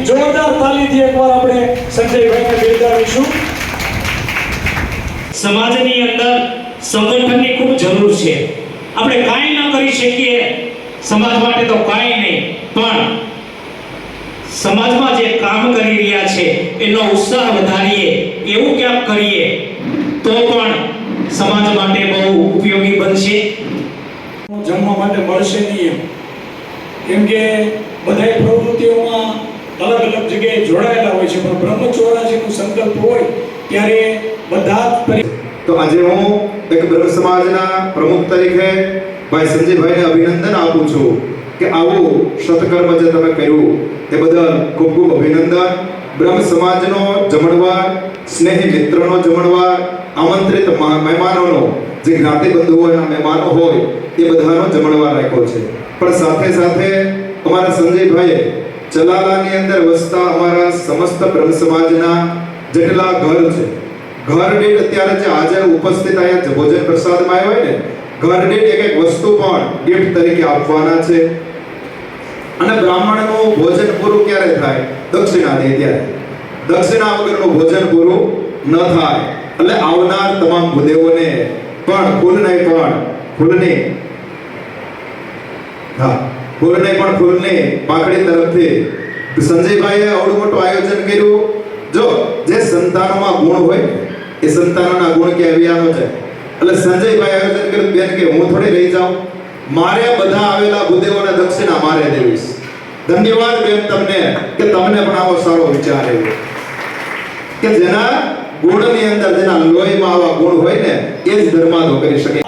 જોરદાર તાલીથી એકવાર આપણે સંજયભાઈને બિરદાવીશું. સમાજની અંદર સંગઠનની ખૂબ જરૂર છે. આપણે કાંઈ ન કરી શકીએ સમાજ માટે તો કાંઈ નહીં, પણ સમાજમાં જે કામ કરી રહ્યા છે એનો ઉત્સાહ વધારીએ, એવું ક્યાંક કરીએ તો પણ સમાજ માટે બહુ ઉપયોગી બનશે. જમવા માટે મળશે નહીં, કેમ કે બધાય પ્રવૃત્તિઓમાં અલગ અલગ જગ્યાએ જોડાયેલા હોય છે, પણ બ્રહ્મચોરાજીનો સંકલ્પ હોય ત્યારે બધા જ. તો આજે હું એક બ્રહ્મ સમાજના પ્રમુખ તરીકે ભાઈ સંજયભાઈને અભિનંદન આપું છું કે આવું સત્કર્મ જે તમે કર્યું એ બદલ ખૂબ ખૂબ અભિનંદન. બ્રહ્મ સમાજનો જમણવાર, સ્નેહી મિત્રનો જમણવાર, આમંત્રિત મહેમાનોનો, જે જ્ઞાતિ બંધુઓના મહેમાનો હોય એ બધાનો જમણવાર રાખ્યો છે. પણ સાથે સાથે અમારા સંજયભાઈએ ચલાલાની અંદર વસતા અમારા સમસ્ત બ્રહ્મ સમાજના જેટલા ઘર છે, ઘર દીઠ અત્યારે જે આજે ઉપસ્થિત અહીંયા ભોજન પ્રસાદમાં આવ્યા હોય ને, ઘર દીઠ એક એક વસ્તુ પણ ગિફ્ટ તરીકે આપવાના છે. અને બ્રાહ્મણનું ભોજન પૂરું ક્યારે થાય? દક્ષિણા દે ત્યારે. દક્ષિણા વગરનું ભોજન પૂરું ન થાય. એટલે આવનાર તમામ ભૂદેવોને પણ ફૂલની પાકડી તરફથી સંજયભાઈએ આવડું મોટું આયોજન કર્યું. જો જે સંતાનોમાં ગુણ હોય એ સંતાનોના ગુણ કે અભિયાનો છે. એટલે સંજયભાઈ આયોજન કર્યું બેન કે હું થોડી રહી જાઉં, મારે બધા આવેલા ભૂદેવોને દક્ષિણા મારે દેવીશ. ધન્યવાદ બેન તમને કે તમને પણ આવો સારો વિચાર આવ્યો કે જેના ગુણની અંદર, જેના લોહીમાં આવા ગુણ હોય ને એ જ ધર્માદો કરી શકે.